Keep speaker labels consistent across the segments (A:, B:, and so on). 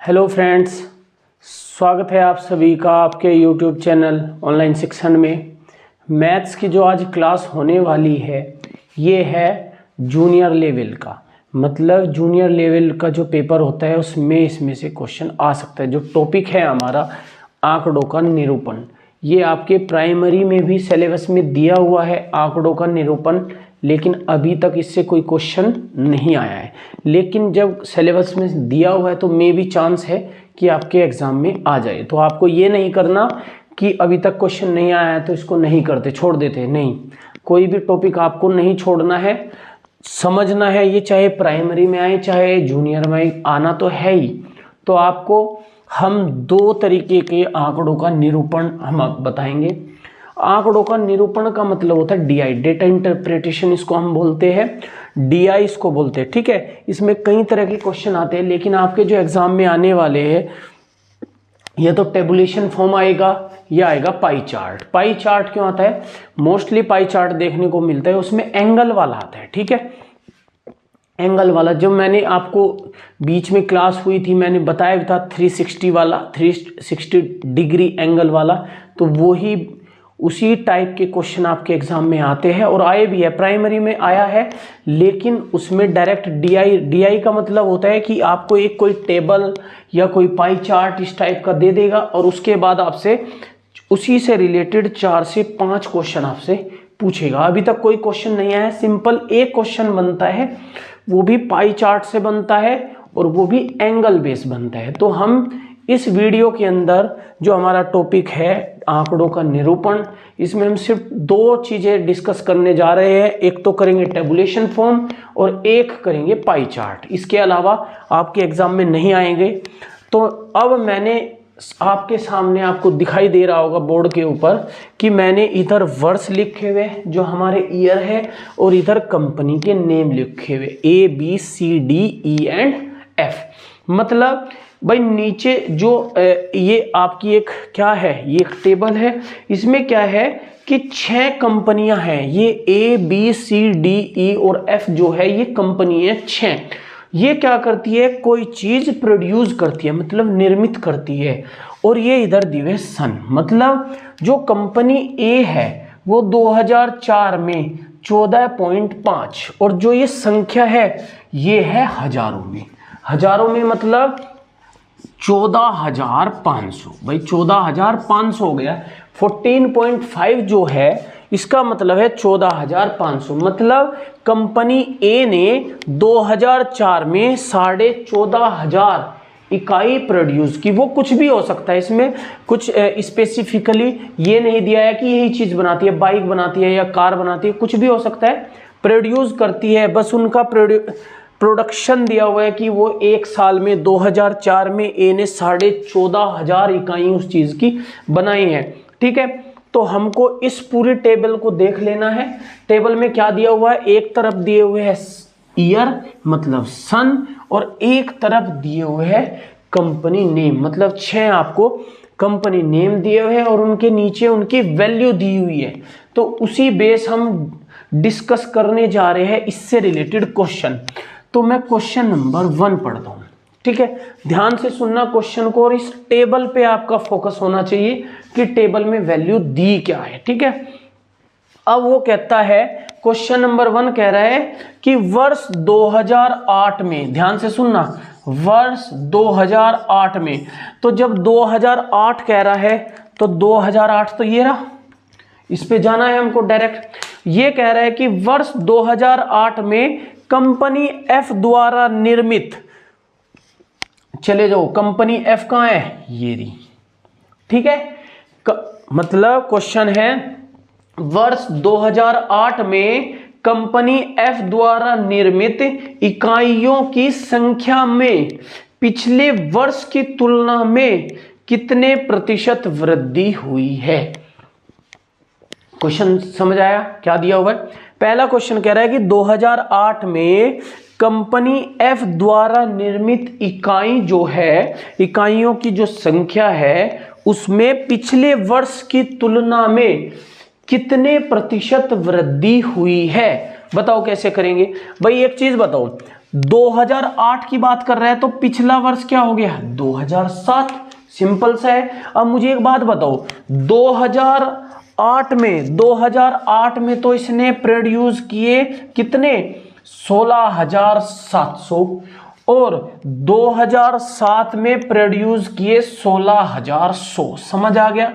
A: Hello friends, स्वागत है आप सभी का आपके यूट्यूब चैनल ऑनलाइन शिक्षण में। मैथ्स की जो आज क्लास होने वाली है ये है जूनियर लेवल का, मतलब जूनियर लेवल का जो पेपर होता है उसमें इसमें से क्वेश्चन आ सकता है। जो टॉपिक है हमारा आंकड़ों का निरूपण, ये आपके प्राइमरी में भी सिलेबस में दिया हुआ है आंकड़ों का निरूपण, लेकिन अभी तक इससे कोई क्वेश्चन नहीं आया है। लेकिन जब सिलेबस में दिया हुआ है तो मे भी चांस है कि आपके एग्जाम में आ जाए। तो आपको ये नहीं करना कि अभी तक क्वेश्चन नहीं आया है तो इसको नहीं करते, छोड़ देते, नहीं। कोई भी टॉपिक आपको नहीं छोड़ना है, समझना है। ये चाहे प्राइमरी में आए चाहे जूनियर में आना तो है ही। तो आपको हम दो तरीके के आंकड़ों का निरूपण हम बताएंगे। आंकड़ों का निरूपण का मतलब होता है डीआई, डेटा इंटरप्रिटेशन इसको हम बोलते हैं, डीआई इसको बोलते हैं, ठीक है। इसमें कई तरह के क्वेश्चन आते हैं, लेकिन आपके जो एग्जाम में आने वाले हैं ये तो टेबुलेशन फॉर्म आएगा या आएगा पाई चार्ट। पाई चार्ट क्यों आता है? मोस्टली पाई चार्ट देखने को मिलता है उसमें एंगल वाला आता है, ठीक है। एंगल वाला जब मैंने आपको बीच में क्लास हुई थी मैंने बताया भी था 360 वाला, 360 डिग्री एंगल वाला, तो वो ही उसी टाइप के क्वेश्चन आपके एग्जाम में आते हैं और आए भी है, प्राइमरी में आया है। लेकिन उसमें डायरेक्ट डीआई का मतलब होता है कि आपको एक कोई टेबल या कोई पाई चार्ट इस टाइप का दे देगा और उसके बाद आपसे उसी से रिलेटेड 4 से 5 क्वेश्चन आपसे पूछेगा। अभी तक कोई क्वेश्चन नहीं आया, सिंपल एक क्वेश्चन बनता है, वो भी पाई चार्ट से बनता है और वो भी एंगल बेस बनता है। तो हम इस वीडियो के अंदर जो हमारा टॉपिक है आंकड़ों का निरूपण, इसमें हम सिर्फ दो चीजें डिस्कस करने जा रहे हैं। एक तो करेंगे टेबुलेशन फॉर्म और एक करेंगे पाई चार्ट। इसके अलावा आपके एग्जाम में नहीं आएंगे। तो अब मैंने आपके सामने आपको दिखाई दे रहा होगा बोर्ड के ऊपर कि मैंने इधर वर्ष लिखे हुए जो हमारे ईयर है और इधर कंपनी के नेम लिखे हुए ABCDE&F। मतलब भाई नीचे जो ये आपकी एक क्या है, ये एक टेबल है, इसमें क्या है कि 6 कंपनियां हैं। ये ABCDE और F जो है ये कंपनी है 6। ये क्या करती है? कोई चीज प्रोड्यूस करती है, मतलब निर्मित करती है। और ये इधर दिए सन, मतलब जो कंपनी A है वो 2004 में 14.5 और जो ये संख्या है ये है हजारों में। हजारों में मतलब 14,500। भाई 14,500 हो गया। 14.5 जो है इसका मतलब है 14,500। मतलब कंपनी ए ने 2004 में 14,500 इकाई प्रोड्यूस की। वो कुछ भी हो सकता है, इसमें कुछ स्पेसिफिकली ये नहीं दिया है कि यही चीज बनाती है, बाइक बनाती है या कार बनाती है, कुछ भी हो सकता है, प्रोड्यूस करती है। बस उनका प्रोडक्शन दिया हुआ है कि वो एक साल में 2004 में ए ने 14,500 इकाई उस चीज की बनाई है, ठीक है। तो हमको इस पूरी टेबल को देख लेना है। टेबल में क्या दिया हुआ है? एक तरफ दिए हुए है ईयर मतलब सन और एक तरफ दिए हुए है कंपनी नेम, मतलब 6 आपको कंपनी नेम दिए हुए हैं और उनके नीचे उनकी वैल्यू दी हुई है। तो उसी बेस हम डिस्कस करने जा रहे हैं इससे रिलेटेड क्वेश्चन। तो मैं क्वेश्चन नंबर 1 पढ़ता हूं, ठीक है। ध्यान से सुनना क्वेश्चन को और इस टेबल पे आपका फोकस होना चाहिए कि टेबल में वैल्यू दी क्या है, ठीक है। अब वो कहता है, क्वेश्चन नंबर 1 कह रहा है कि वर्ष 2008 में, ध्यान से सुनना, वर्ष 2008 में। तो जब 2008 कह रहा है तो 2008 तो ये रहा, इस पे जाना है हमको डायरेक्ट। ये कह रहा है कि वर्ष 2008 में कंपनी F द्वारा निर्मित, चले जाओ, कंपनी F कहां है? ये रही, ठीक है। मतलब क्वेश्चन है वर्ष 2008 में कंपनी F द्वारा निर्मित इकाइयों की संख्या में पिछले वर्ष की तुलना में कितने प्रतिशत वृद्धि हुई है। क्वेश्चन समझ आया क्या दिया हुआ है? पहला क्वेश्चन कह रहा है कि 2008 में कंपनी F द्वारा निर्मित इकाई जो है, इकाइयों की जो संख्या है उसमें पिछले वर्ष की तुलना में कितने प्रतिशत वृद्धि हुई है। बताओ कैसे करेंगे भाई। एक चीज बताओ, 2008 की बात कर रहा है तो पिछला वर्ष क्या हो गया 2007। सिंपल सा है। अब मुझे एक बात बताओ, 2008 में तो इसने प्रोड्यूस किए कितने 16,700 और 2007 में प्रोड्यूस किए 16,100। समझ आ गया?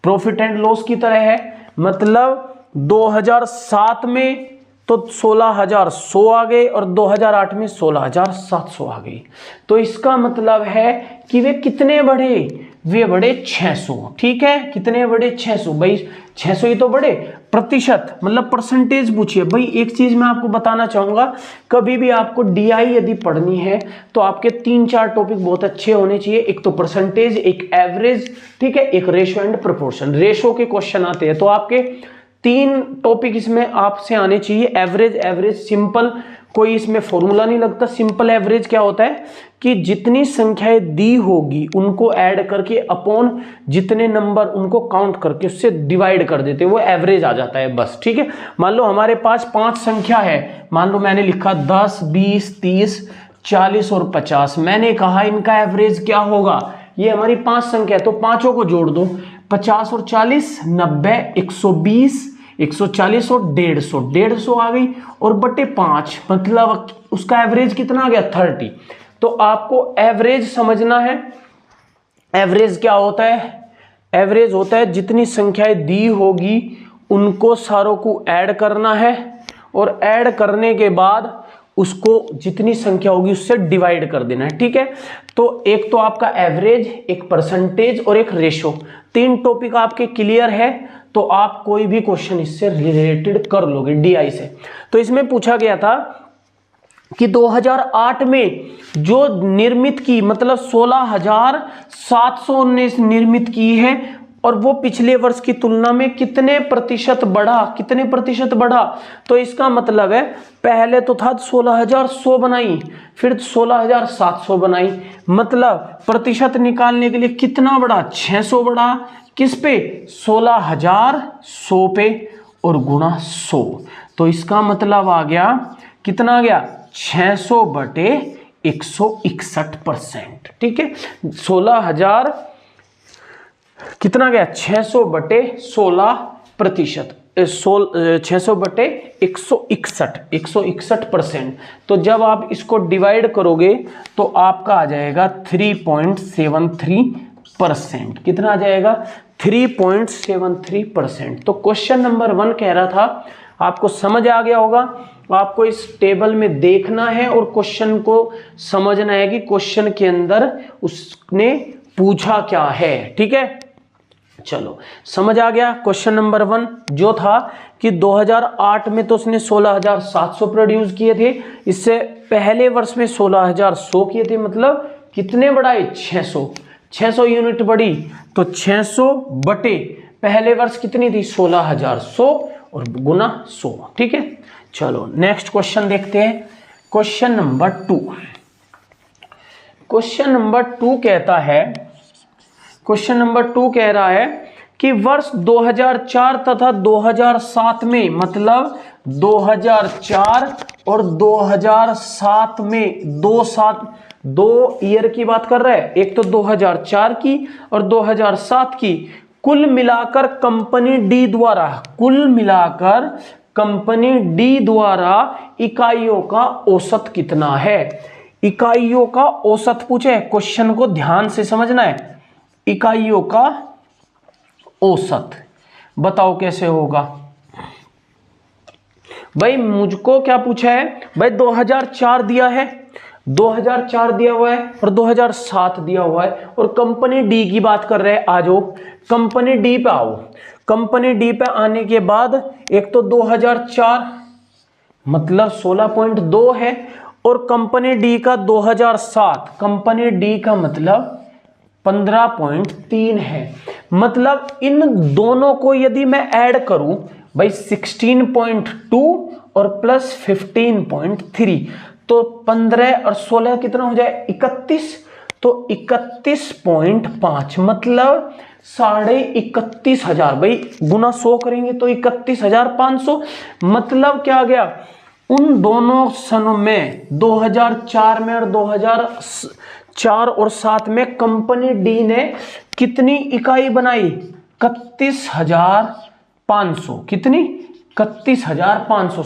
A: प्रॉफिट एंड लॉस की तरह है, मतलब 2007 में तो 16,100 आ गए और 2008 में 16,700 आ गई। तो इसका मतलब है कि वे कितने बढ़े, वे बढ़े 600। ठीक है, कितने बढ़े 600। भाई 600 ही तो बढ़े, प्रतिशत मतलब परसेंटेज पूछिए। भाई एक चीज मैं आपको बताना चाहूंगा, कभी भी आपको डीआई यदि पढ़नी है तो आपके 3-4 टॉपिक बहुत अच्छे होने चाहिए। एक तो परसेंटेज, एक एवरेज, ठीक है, एक रेशो एंड प्रोपोर्शन। रेशो के क्वेश्चन आते हैं तो आपके 3 टॉपिक इसमें आपसे आने चाहिए। एवरेज सिंपल, कोई इसमें फॉर्मूला नहीं लगता। सिंपल एवरेज क्या होता है कि जितनी संख्याएं दी होगी उनको ऐड करके अपॉन जितने नंबर उनको काउंट करके उससे डिवाइड कर देते हैं, वो एवरेज आ जाता है बस। ठीक है, मान लो हमारे पास 5 संख्या है, मान लो मैंने लिखा 10, 20, 30, 40 और 50। मैंने कहा इनका एवरेज क्या होगा, ये हमारी 5 संख्या है तो पांचों को जोड़ दो, 50 और 40 90, 120, 140 और 150 आ गई और बटे 5, मतलब उसका एवरेज कितना आ गया 30। तो आपको एवरेज समझना है। एवरेज क्या होता है, एवरेज होता है जितनी संख्याएं दी होगी उनको सारों को ऐड करना है और ऐड करने के बाद उसको जितनी संख्या होगी उससे डिवाइड कर देना है। ठीक है, तो एक तो आपका एवरेज, एक परसेंटेज और एक रेशो, 3 टॉपिक आपके क्लियर है तो आप कोई भी क्वेश्चन इससे रिलेटेड कर लोगे डीआई से। तो इसमें पूछा गया था कि 2008 में जो निर्मित की, मतलब 16,700 ने निर्मित की है और वो पिछले वर्ष की तुलना में कितने प्रतिशत बढ़ा, कितने प्रतिशत बढ़ा। तो इसका मतलब है पहले तो था 16,100 बनाई, फिर 16,700 बनाई, मतलब प्रतिशत निकालने के लिए कितना बढ़ा 600 बढ़ा। किस पे 16,100 पे और गुणा 100। तो इसका मतलब आ गया कितना आ गया 600 बटे 161%। ठीक है, 16,000 कितना गया 600 बटे 16%, 600 बटे 161%। तो जब आप इसको डिवाइड करोगे तो आपका आ जाएगा 3.73%। कितना आ जाएगा 3.73%। तो क्वेश्चन नंबर 1 कह रहा था, आपको समझ आ गया होगा। आपको इस टेबल में देखना है और क्वेश्चन को समझना है कि क्वेश्चन के अंदर उसने पूछा क्या है। ठीक है, चलो समझ आ गया। क्वेश्चन नंबर 1 जो था कि 2008 में तो उसने 16,700 प्रोड्यूस किए थे, इससे पहले वर्ष में 16,100 किए थे, मतलब कितने बढ़ाए 600 यूनिट बढ़ी। तो 600 बटे पहले वर्ष कितनी थी 16,100 और गुना 100। ठीक है, चलो नेक्स्ट क्वेश्चन देखते हैं। Question number 2। क्वेश्चन नंबर 2 कहता है, क्वेश्चन नंबर 2 कह रहा है कि वर्ष 2004 तथा 2007 में, मतलब 2004 और 2007 में, 2 ईयर की बात कर रहा है, एक तो 2004 की और 2007 की, कुल मिलाकर कंपनी डी द्वारा, कुल मिलाकर कंपनी डी द्वारा इकाइयों का औसत कितना है। इकाइयों का औसत पूछे, क्वेश्चन को ध्यान से समझना है। इकाइयों का औसत बताओ कैसे होगा। भाई मुझको क्या पूछा है, भाई 2004 दिया है, 2004 दिया हुआ है और 2007 दिया हुआ है और कंपनी डी की बात कर रहे हैं। आ जाओ कंपनी डी पे आओ। कंपनी डी पे आने के बाद एक तो 2004 मतलब 16.2 है और कंपनी डी का 2007, कंपनी डी का मतलब 15.3 है। मतलब इन दोनों को यदि मैं ऐड करूं भाई 16.2 और प्लस 15.3 तो 15 और 16 कितना हो जाए 31। तो 31.5 मतलब 31,500। भाई गुना 100 करेंगे तो 31,500। मतलब क्या आ गया उन दोनों सनों में 2004 में और 2004 और 7 में कंपनी डी ने कितनी इकाई बनाई? 31,500। कितनी? 31,500,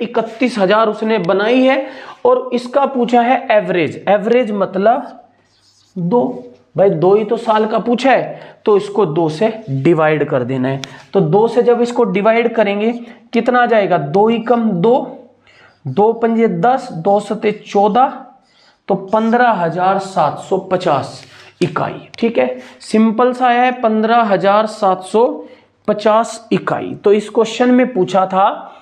A: 31,500 उसने बनाई है। और इसका पूछा है एवरेज। एवरेज मतलब 2, भाई 2 ही तो साल का पूछा है, तो इसको 2 से डिवाइड कर देना है। तो 2 से जब इसको डिवाइड करेंगे कितना आ जाएगा? 2 ही कम 2, 2 पंजे 10, 2 सते 14, तो 15,750 इकाई। ठीक है, सिंपल सा है, 15,750 इकाई। तो इस क्वेश्चन में पूछा था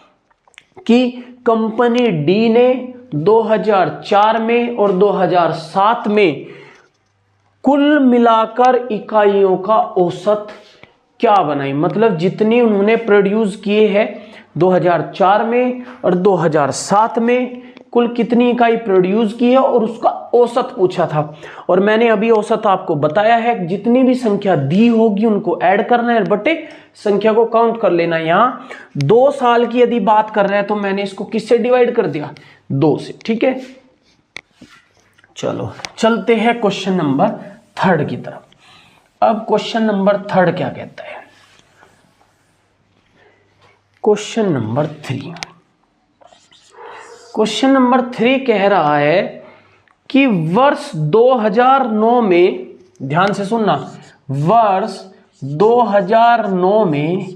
A: कि कंपनी डी ने 2004 में और 2007 में कुल मिलाकर इकाइयों का औसत क्या बनाई, मतलब जितनी उन्होंने प्रोड्यूस किए हैं 2004 में और 2007 में कुल कितनी इकाई प्रोड्यूस की है और उसका औसत पूछा था। और मैंने अभी औसत आपको बताया है, जितनी भी संख्या दी होगी उनको ऐड करना है बटे संख्या को काउंट कर लेना। यहाँ 2 साल की यदि बात कर रहे हैं तो मैंने इसको किससे डिवाइड कर दिया? 2 से। ठीक है, चलो चलते हैं क्वेश्चन नंबर 3 की तरफ। अब क्वेश्चन नंबर 3 क्या कहता है? क्वेश्चन नंबर 3, क्वेश्चन नंबर 3 कह रहा है कि वर्ष 2009 में, ध्यान से सुनना, वर्ष 2009 में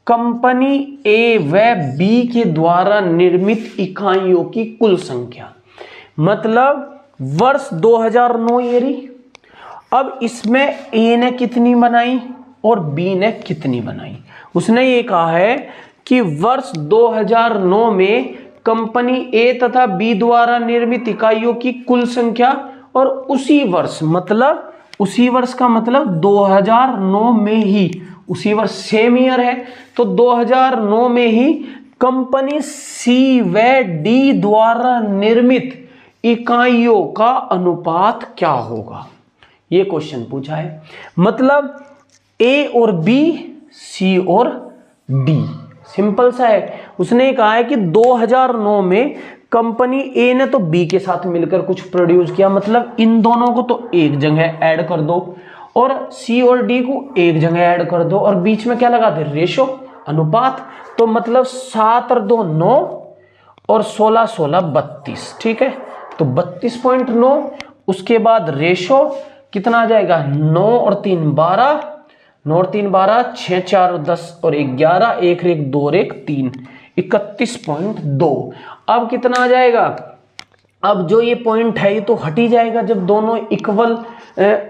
A: कंपनी ए व बी के द्वारा निर्मित इकाइयों की कुल संख्या, मतलब वर्ष 2009 ये रही। अब इसमें ए ने कितनी बनाई और बी ने कितनी बनाई? उसने ये कहा है कि वर्ष 2009 में कंपनी ए तथा बी द्वारा निर्मित इकाइयों की कुल संख्या, और उसी वर्ष, मतलब उसी वर्ष का मतलब 2009 में ही, उसी वर्ष सेम ईयर है, तो 2009 में ही कंपनी सी व डी द्वारा निर्मित इकाइयों का अनुपात क्या होगा, ये क्वेश्चन पूछा है। मतलब ए और बी, सी और डी, सिंपल सा है। उसने कहा है कि 2009 में कंपनी ए ने तो बी के साथ मिलकर कुछ प्रोड्यूस किया, मतलब इन दोनों को तो एक जगह ऐड कर दो और सी और डी को एक जगह ऐड कर दो और बीच में क्या लगा दे? रेशो, अनुपात। तो मतलब 7 और 2 9 और 16 16 32। ठीक है, तो 32.9। उसके बाद रेशो कितना आ जाएगा? 9 और 3 12, 9 और 3 12, 6 4 10 और 11, 1 1 2 और 1 3, 31.2। अब कितना आ जाएगा? अब जो ये पॉइंट है ये तो हट ही जाएगा जब दोनों इक्वल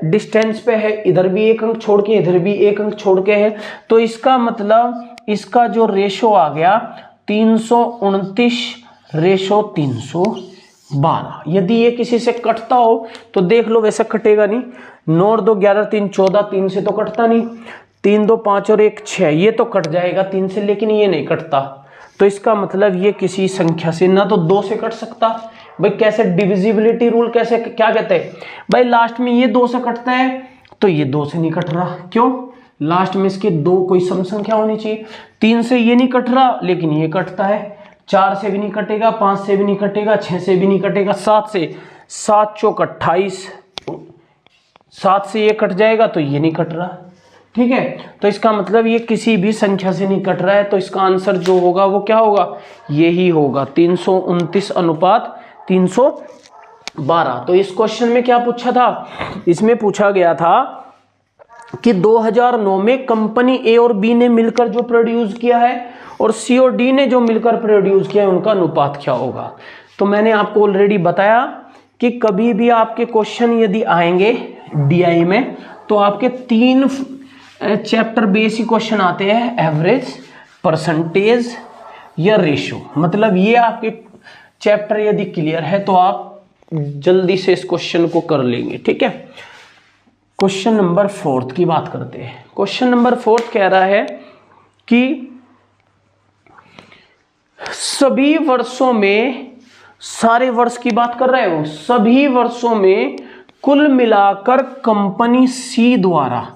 A: डिस्टेंस पे है, इधर भी 1 अंक छोड़ के इधर भी 1 अंक छोड़ के है। तो इसका मतलब इसका जो रेशो आ गया 329 रेशो 312। यदि ये किसी से कटता हो तो देख लो, वैसे कटेगा नहीं। 9 और 2 11, 3 14, 3 से तो कटता नहीं, 3 2 5 और 1 6, ये तो कट जाएगा 3 से, लेकिन ये नहीं कटता। तो इसका मतलब ये किसी संख्या से ना तो 2 से कट सकता। भाई कैसे डिविजिबिलिटी रूल, कैसे क्या कहते हैं भाई, लास्ट में ये 2 से कटता है तो ये 2 से नहीं कट रहा। क्यों? लास्ट में इसके 2 कोई सम संख्या होनी चाहिए। 3 से ये नहीं कट रहा लेकिन ये कटता है, 4 से भी नहीं कटेगा, 5 से भी नहीं कटेगा, 6 से भी नहीं कटेगा, 7 से, 7 चौक 28, 7 से ये कट जाएगा तो ये नहीं कट रहा। ठीक है, तो इसका मतलब ये किसी भी संख्या से नहीं कट रहा है। तो इसका आंसर जो होगा वो क्या होगा? यही होगा 329 अनुपात 312। तो इस क्वेश्चन में क्या पूछा था? इसमें पूछा गया था कि 2009 में कंपनी ए और बी ने मिलकर जो प्रोड्यूस किया है और सी और डी ने जो मिलकर प्रोड्यूस किया है उनका अनुपात क्या होगा। तो मैंने आपको ऑलरेडी बताया कि कभी भी आपके क्वेश्चन यदि आएंगे डीआई में तो आपके 3 चैप्टर बेसिक क्वेश्चन आते हैं, एवरेज, परसेंटेज या रेशो। मतलब ये आपके चैप्टर यदि क्लियर है तो आप जल्दी से इस क्वेश्चन को कर लेंगे। ठीक है, क्वेश्चन नंबर 4 की बात करते हैं। क्वेश्चन नंबर 4 कह रहा है कि सभी वर्षों में, सारे वर्ष की बात कर रहे हो, सभी वर्षों में कुल मिलाकर कंपनी सी द्वारा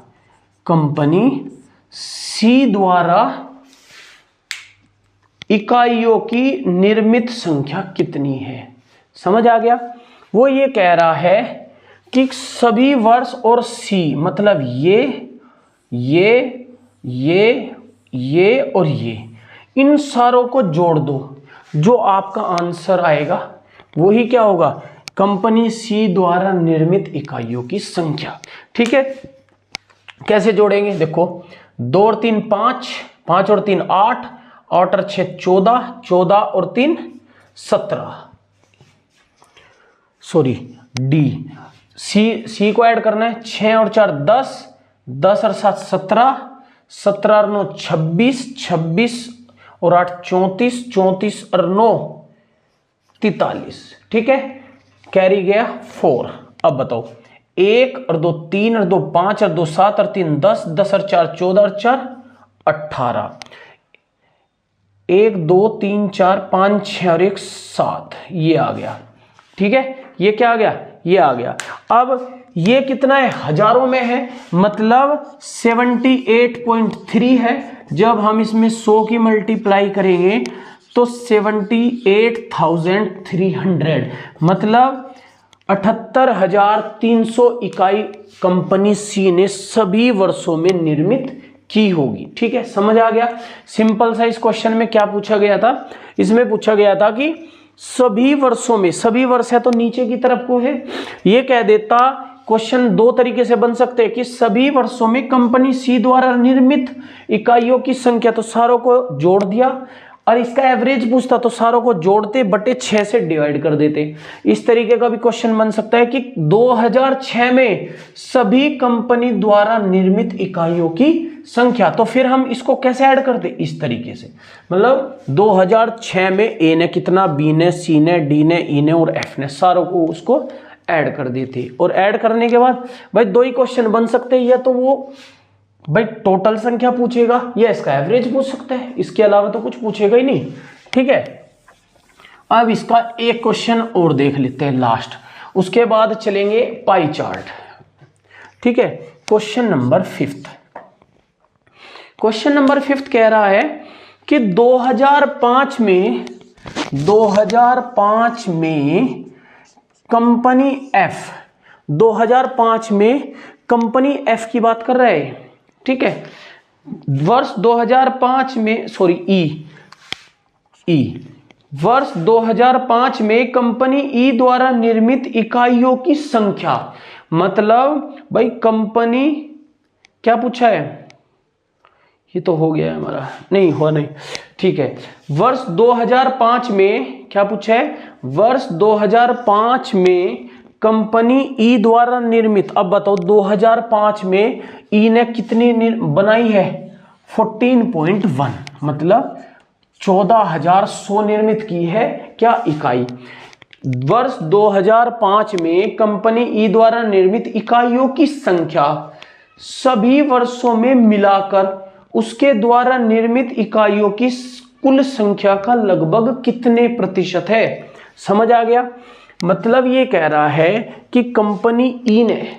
A: इकाइयों की निर्मित संख्या कितनी है। समझ आ गया। वो ये कह रहा है कि सभी वर्ष और सी मतलब ये और ये इन सारों को जोड़ दो, जो आपका आंसर आएगा वही क्या होगा, कंपनी सी द्वारा निर्मित इकाइयों की संख्या। ठीक है, कैसे जोड़ेंगे देखो, 2 और 3 5, 5 और 3 8, 8 और 6 14, 14 और 3 17, सॉरी डी सी को ऐड करना है, 6 और 4 10, 10 और 7 17, 17 और 9 26, 26 और 8 34, 34 और 9 43। ठीक है, कैरी गया 4। अब बताओ, 1 और 2 3 और 2 5 और 2 7 और 3 10, 10 और 4 14 और 4 18, 1 2 3 4 5 6 और 1 7, ये आ गया। ठीक है, ये क्या आ गया, ये आ गया। अब ये कितना है, हजारों में है, मतलब 78.3 है। जब हम इसमें 100 की मल्टीप्लाई करेंगे तो 78,300, मतलब 78,300 इकाई कंपनी सी ने सभी वर्षों में निर्मित की होगी। ठीक है, समझ आ गया। सिंपल सा इस क्वेश्चन में क्या पूछा गया था, इसमें पूछा गया था कि सभी वर्षों में, सभी वर्ष है तो नीचे की तरफ को है, ये कह देता क्वेश्चन दो तरीके से बन सकते हैं कि सभी वर्षों में कंपनी सी द्वारा निर्मित इकाइयों की संख्या, तो सारों को जोड़ दिया, और इसका एवरेज पूछता तो सारों को जोड़ते बटे 6 से डिवाइड कर देते। इस तरीके का भी क्वेश्चन बन सकता है कि 2006 में सभी कंपनी द्वारा निर्मित इकाइयों की संख्या, तो फिर हम इसको कैसे ऐड करते, इस तरीके से, मतलब 2006 में ए ने कितना, बी ने, सी ने, डी ने, ई ने और एफ ने, सारों को उसको ऐड कर देते। और ऐड करने के बाद भाई दो ही क्वेश्चन बन सकते हैं, या तो वो भाई टोटल संख्या पूछेगा या इसका एवरेज पूछ सकता है, इसके अलावा तो कुछ पूछेगा ही नहीं। ठीक है, अब इसका एक क्वेश्चन और देख लेते हैं लास्ट, उसके बाद चलेंगे पाई चार्ट। ठीक है, क्वेश्चन नंबर 5। क्वेश्चन नंबर 5 कह रहा है कि 2005 में कंपनी एफ, 2005 में कंपनी एफ की बात कर रहे हैं। ठीक है, वर्ष 2005 में, सॉरी ई वर्ष 2005 में कंपनी ई द्वारा निर्मित इकाइयों की संख्या, मतलब भाई कंपनी, क्या पूछा है, ये तो हो गया है हमारा, नहीं हुआ नहीं। ठीक है, वर्ष 2005 में क्या पूछा है, वर्ष 2005 में कंपनी ई द्वारा निर्मित, अब बताओ 2005 में ई ने कितनी बनाई है, 14.1, मतलब 14,100 निर्मित की है क्या, इकाई। वर्ष 2005 में कंपनी ई द्वारा निर्मित इकाइयों की संख्या सभी वर्षों में मिलाकर उसके द्वारा निर्मित इकाइयों की कुल संख्या का लगभग कितने प्रतिशत है। समझ आ गया, मतलब ये कह रहा है कि कंपनी ई ने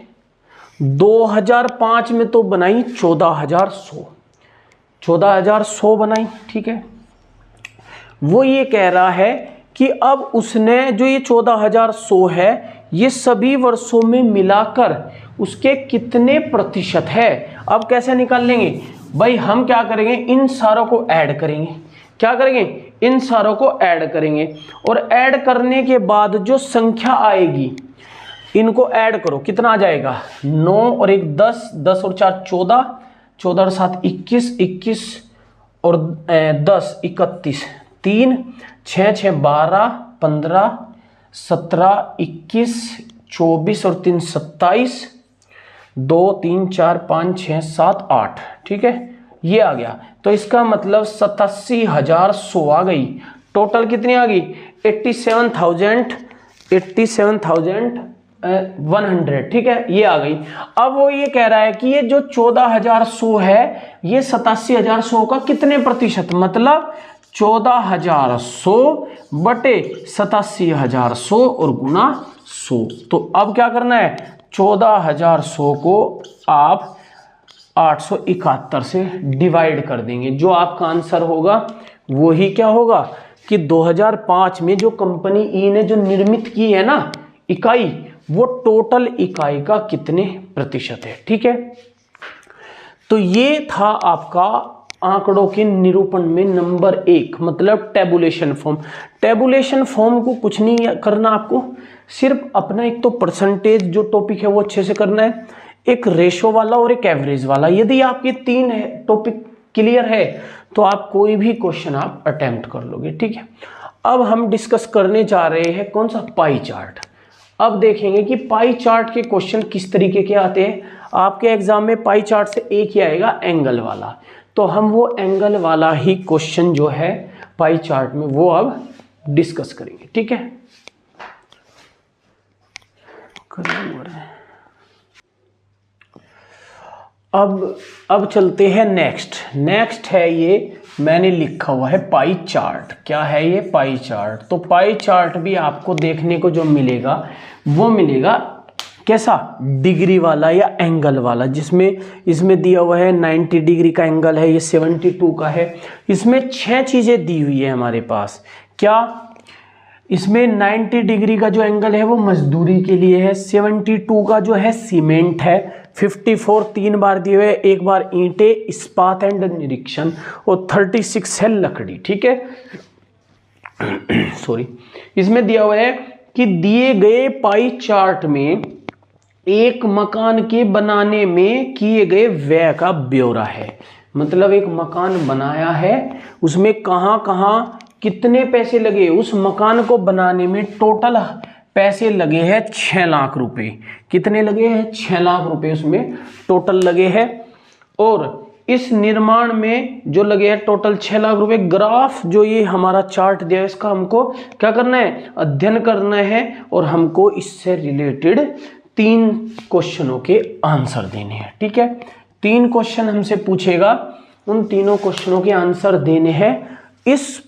A: 2005 में तो बनाई 14,100 बनाई। ठीक है, वो ये कह रहा है कि अब उसने जो ये 14,100 है, ये सभी वर्षों में मिलाकर उसके कितने प्रतिशत है। अब कैसे निकाल लेंगे भाई, हम क्या करेंगे, इन सारों को ऐड करेंगे। क्या करेंगे, इन सारों को ऐड करेंगे, और ऐड करने के बाद जो संख्या आएगी, इनको ऐड करो, कितना आ जाएगा, 9 और 1 10, 10 और 4 14, 14 और 7 21, 21 और 10 31, 3 6 6 12 15 17 21 24 और 3 27, 2 3 4 5 6 7 8। ठीक है, ये आ गया, तो इसका मतलब 87,100 आ गई। टोटल कितनी आ गई, 87,100। ठीक है, ये आ गई। अब वो ये कह रहा है कि ये जो 14,100 है, ये 87,100 का कितने प्रतिशत, मतलब 14,100 बटे 87,100 और गुना 100। तो अब क्या करना है, 14,100 को आप 871 से डिवाइड कर देंगे, जो आपका आंसर होगा वही क्या होगा कि 2005 में जो कंपनी ई ने जो निर्मित की है ना इकाई, वो टोटल इकाई का कितने प्रतिशत है। ठीक है, तो ये था आपका आंकड़ों के निरूपण में नंबर 1, मतलब टेबुलेशन फॉर्म। टेबुलेशन फॉर्म को कुछ नहीं करना आपको, सिर्फ अपना एक तो परसेंटेज जो टॉपिक है वो अच्छे से करना है, एक रेशो वाला और एक एवरेज वाला। यदि आपके 3 टॉपिक क्लियर है तो आप कोई भी क्वेश्चन आप अटेम्प्ट कर लोगे। ठीक है, अब हम डिस्कस करने जा रहे हैं कौन सा, पाई चार्ट। अब देखेंगे कि पाई चार्ट के क्वेश्चन किस तरीके के आते हैं। आपके एग्जाम में पाई चार्ट से एक ही आएगा, एंगल वाला, तो हम वो एंगल वाला ही क्वेश्चन जो है पाई चार्ट में वो अब डिस्कस करेंगे। ठीक है, अब चलते हैं नेक्स्ट है ये मैंने लिखा हुआ है पाई चार्ट। क्या है ये, पाई चार्ट। तो पाई चार्ट भी आपको देखने को जो मिलेगा वो मिलेगा कैसा, डिग्री वाला या एंगल वाला, जिसमें इसमें दिया हुआ है 90 डिग्री का एंगल है, ये 72 का है। इसमें 6 चीजें दी हुई है हमारे पास। क्या, इसमें 90 डिग्री का जो एंगल है वो मजदूरी के लिए है, 72 का जो है सीमेंट है, 54 3 बार दिए हुए, 1 बार ईंटें, इस्पात एंड निरीक्षण, और 36 है लकड़ी। ठीक है सॉरी, इसमें दिया हुआ है कि दिए गए पाई चार्ट में एक मकान के बनाने में किए गए व्यय का ब्यौरा है। मतलब एक मकान बनाया है, उसमें कहां कहां कितने पैसे लगे, उस मकान को बनाने में टोटल पैसे लगे हैं 6 लाख रुपए। कितने लगे हैं, 6 लाख रुपए उसमें टोटल लगे हैं। और इस निर्माण में जो लगे हैं टोटल 6 लाख रुपए। ग्राफ जो ये हमारा चार्ट दिया है इसका हमको क्या करना है, अध्ययन करना है, और हमको इससे रिलेटेड 3 क्वेश्चनों के आंसर देने हैं। ठीक है, 3 क्वेश्चन हमसे पूछेगा, उन तीनों क्वेश्चनों के आंसर देने हैं इस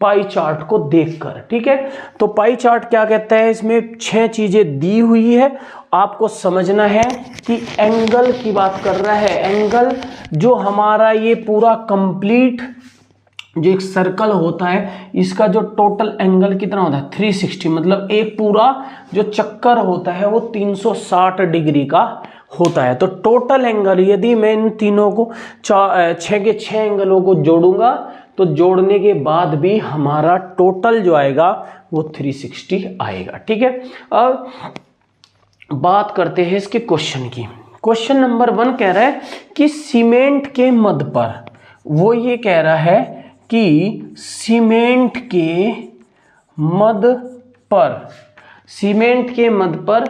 A: पाई चार्ट को देखकर। ठीक है, तो पाई चार्ट क्या कहता है, इसमें 6 चीजें दी हुई है, आपको समझना है कि एंगल की बात कर रहा है। एंगल जो हमारा ये पूरा कंप्लीट जो एक सर्कल होता है, इसका जो टोटल एंगल कितना होता है 360, मतलब एक पूरा जो चक्कर होता है वो 360 डिग्री का होता है। तो टोटल एंगल, यदि मैं इन तीनों को 6 के 6 एंगलों को जोड़ूंगा तो जोड़ने के बाद भी हमारा टोटल जो आएगा वो 360 आएगा। ठीक है, अब बात करते हैं इसके क्वेश्चन की। क्वेश्चन नंबर 1 कह रहा है कि सीमेंट के मद पर, वो ये कह रहा है कि सीमेंट के मद पर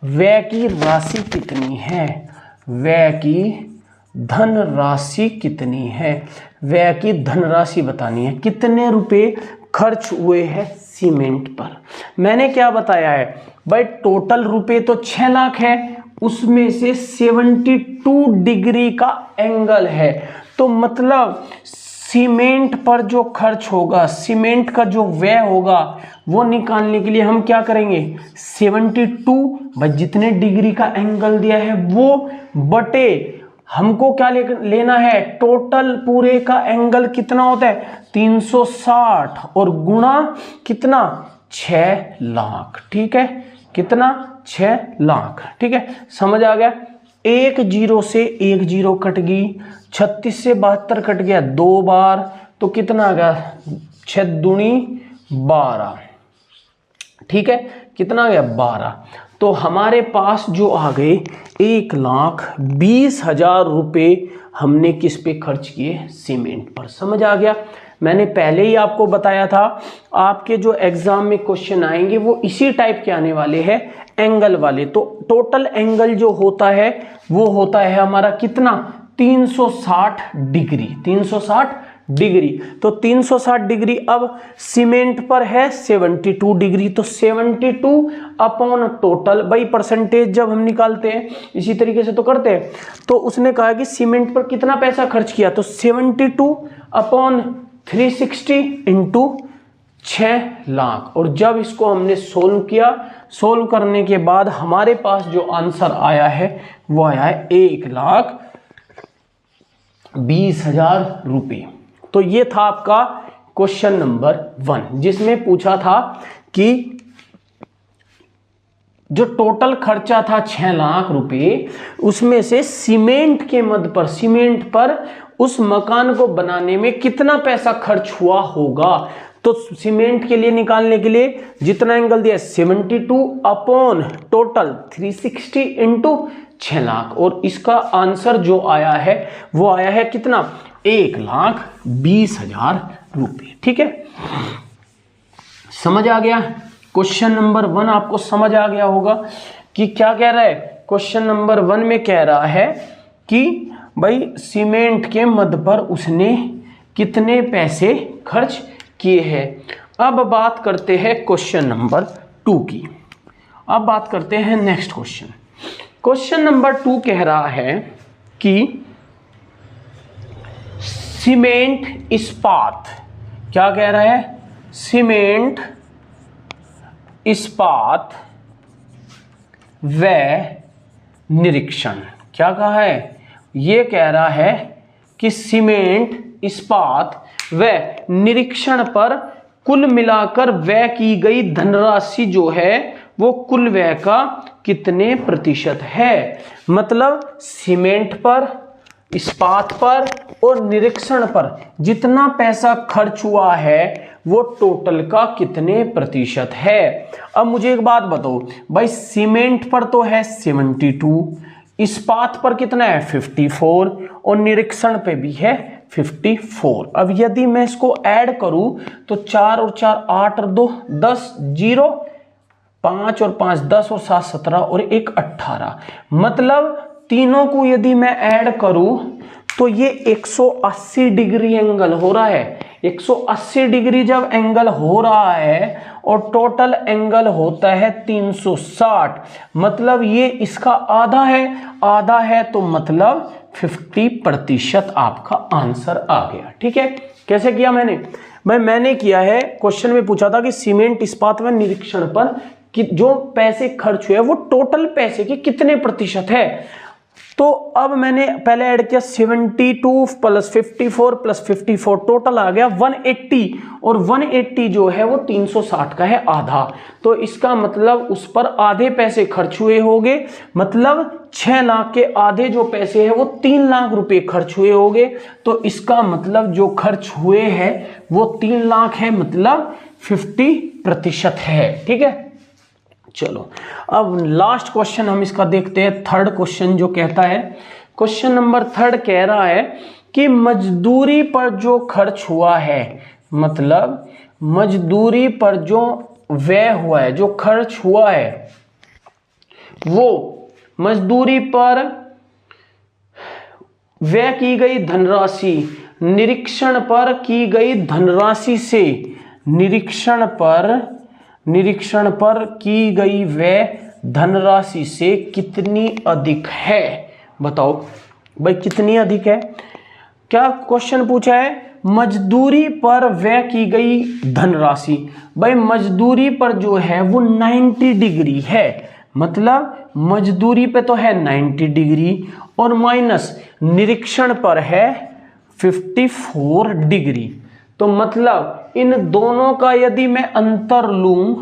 A: व्यय की राशि कितनी है, व्यय की धनराशि कितनी है, व्यय की धनराशि बतानी है, कितने रुपए खर्च हुए हैं सीमेंट पर। मैंने क्या बताया है भाई, टोटल रुपए तो 6 लाख है, उसमें से 72 डिग्री का एंगल है, तो मतलब सीमेंट पर जो खर्च होगा, सीमेंट का जो व्यय होगा वो निकालने के लिए हम क्या करेंगे, 72 भाई जितने डिग्री का एंगल दिया है वो बटे हमको क्या लेना है, टोटल पूरे का एंगल कितना होता है 360, और गुणा कितना 6 लाख। ठीक है, कितना 6 लाख। ठीक है, समझ आ गया। 1 0 से 1 0 कट गई, 36 से 72 कट गया 2 बार, तो कितना आ गया 6 दूनी 12। ठीक है, कितना आ गया 12। तो हमारे पास जो आ गए 1,20,000 रुपए हमने किस पे खर्च किए, सीमेंट पर। समझ आ गया। मैंने पहले ही आपको बताया था आपके जो एग्जाम में क्वेश्चन आएंगे वो इसी टाइप के आने वाले हैं, एंगल वाले। तो टोटल एंगल जो होता है वो होता है हमारा कितना 360 डिग्री, 360 डिग्री। तो 360 डिग्री अब सीमेंट पर है 72 डिग्री, तो 72 अपॉन टोटल, भाई परसेंटेज जब हम निकालते हैं इसी तरीके से तो करते हैं। तो उसने कहा कि सीमेंट पर कितना पैसा खर्च किया, तो 72 अपॉन 360 इंटू 6 लाख। और जब इसको हमने सोल्व किया, सोल्व करने के बाद हमारे पास जो आंसर आया है वो आया है 1,20,000 रुपये। तो ये था आपका क्वेश्चन नंबर 1, जिसमें पूछा था कि जो टोटल खर्चा था 6 लाख रुपए, उसमें से सीमेंट के मद पर, सीमेंट पर उस मकान को बनाने में कितना पैसा खर्च हुआ होगा। तो सीमेंट के लिए निकालने के लिए जितना एंगल दिया 72 अपॉन टोटल 360 इंटू 6 लाख, और इसका आंसर जो आया है वो आया है कितना, 1,20,000 रुपये। ठीक है, समझ आ गया। क्वेश्चन नंबर 1 आपको समझ आ गया होगा कि क्या कह रहा है। क्वेश्चन नंबर 1 में कह रहा है कि भाई सीमेंट के मद पर उसने कितने पैसे खर्च किए हैं। अब बात करते हैं क्वेश्चन नंबर 2 की। अब बात करते हैं नेक्स्ट क्वेश्चन। क्वेश्चन नंबर 2 कह रहा है कि सीमेंट इस्पात, क्या कह रहा है, सीमेंट इस्पात व निरीक्षण, क्या कहा है, ये कह रहा है कि सीमेंट इस्पात व निरीक्षण पर कुल मिलाकर व्यय की गई धनराशि जो है वो कुल व्यय का कितने प्रतिशत है। मतलब सीमेंट पर, इस्पात पर और निरीक्षण पर जितना पैसा खर्च हुआ है वो टोटल का कितने प्रतिशत है। अब मुझे एक बात बताओ भाई, सीमेंट पर तो है 72, इस्पात पर कितना है 54 और निरीक्षण पे भी है 54। अब यदि मैं इसको ऐड करूं तो 4 और 4 8 और 2 10, 0 5 और 5 10 और 7 17 और 1 18। मतलब तीनों को यदि मैं ऐड करूं तो ये 180 डिग्री एंगल हो रहा है। 180 डिग्री जब एंगल हो रहा है और टोटल एंगल होता है 360, मतलब ये इसका आधा है। आधा है तो मतलब 50% आपका आंसर आ गया। ठीक है, कैसे किया मैंने किया है, क्वेश्चन में पूछा था कि सीमेंट इस्पात व निरीक्षण पर कि जो पैसे खर्च हुए वो टोटल पैसे के कितने प्रतिशत है। तो अब मैंने पहले ऐड किया 72 प्लस 54 प्लस 54, टोटल आ गया 180, और 180 जो है वो 360 का है आधा। तो इसका मतलब उस पर आधे पैसे खर्च हुए होंगे, मतलब 6 लाख के आधे जो पैसे हैं वो 3 लाख रुपए खर्च हुए होंगे। तो इसका मतलब जो खर्च हुए हैं वो 3 लाख है, मतलब 50% है। ठीक है, चलो अब लास्ट क्वेश्चन हम इसका देखते हैं। थर्ड क्वेश्चन जो कहता है, क्वेश्चन नंबर 3 कह रहा है कि मजदूरी पर जो खर्च हुआ है, मतलब मजदूरी पर जो व्यय हुआ है, जो खर्च हुआ है, वो मजदूरी पर व्यय की गई धनराशि निरीक्षण पर की गई धनराशि से, निरीक्षण पर की गई व्यय धनराशि से कितनी अधिक है। बताओ भाई कितनी अधिक है। क्या क्वेश्चन पूछा है, मजदूरी पर व्यय की गई धनराशि। भाई मजदूरी पर जो है वो 90 डिग्री है, मतलब मजदूरी पे तो है 90 डिग्री और माइनस निरीक्षण पर है 54 डिग्री। तो मतलब इन दोनों का यदि मैं अंतर लूं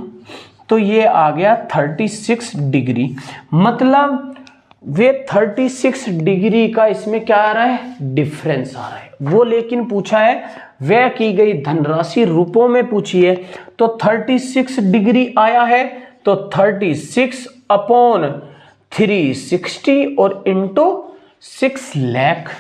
A: तो ये आ गया 36 डिग्री। मतलब वे 36 डिग्री का इसमें क्या आ रहा है, डिफरेंस आ रहा है। वो लेकिन पूछा है व्यय की गई धनराशि रुपयों में पूछी है, तो 36 डिग्री आया है, तो 36 अपॉन 360 और इंटू 6 लाख।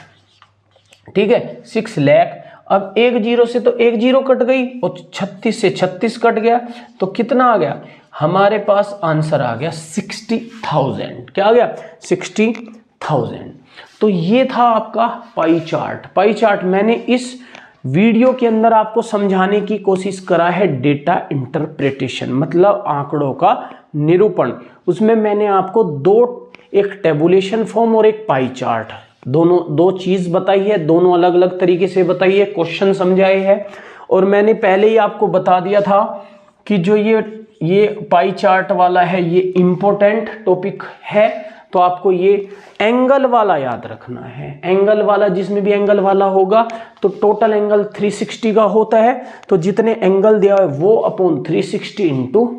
A: ठीक है, 6 लाख। अब 1 0 से तो 1 0 कट गई और 36 से 36 कट गया, तो कितना आ गया हमारे पास, आंसर आ गया 60,000। क्या आ गया, 60,000। तो ये था आपका पाई चार्ट। पाई चार्ट मैंने इस वीडियो के अंदर आपको समझाने की कोशिश करा है डेटा इंटरप्रिटेशन, मतलब आंकड़ों का निरूपण। उसमें मैंने आपको एक टेबुलेशन फॉर्म और एक पाई चार्ट, दो चीज बताई है, दोनों अलग अलग तरीके से बताई है, क्वेश्चन समझाए हैं। और मैंने पहले ही आपको बता दिया था कि जो ये पाई चार्ट वाला है ये इंपॉर्टेंट टॉपिक है, तो आपको ये एंगल वाला याद रखना है। एंगल वाला, जिसमें भी एंगल वाला होगा तो टोटल एंगल 360 का होता है, तो जितने एंगल दिया है वो अपॉन 360 इंटू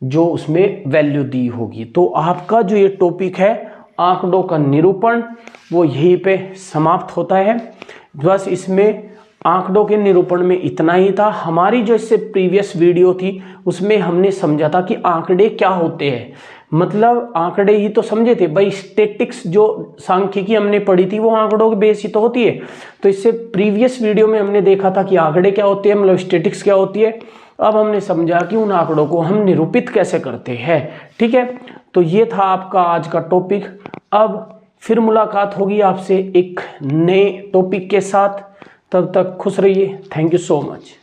A: जो उसमें वैल्यू दी होगी। तो आपका जो ये टॉपिक है आंकड़ों का निरूपण, वो यहीं पे समाप्त होता है। बस इसमें आंकड़ों के निरूपण में इतना ही था। हमारी जो इससे प्रीवियस वीडियो थी उसमें हमने समझा था कि आंकड़े क्या होते हैं, मतलब आंकड़े ही तो समझे थे भाई। स्टैटिक्स जो सांख्यिकी हमने पढ़ी थी वो आंकड़ों के बेस ही तो होती है। तो इससे प्रीवियस वीडियो में हमने देखा था कि आंकड़े क्या होते हैं, मतलब स्टैटिक्स क्या होती है। अब हमने समझा कि उन आंकड़ों को हम निरूपित कैसे करते हैं। ठीक है, तो ये था आपका आज का टॉपिक। अब फिर मुलाकात होगी आपसे एक नए टॉपिक के साथ, तब तक खुश रहिए। Thank you so much.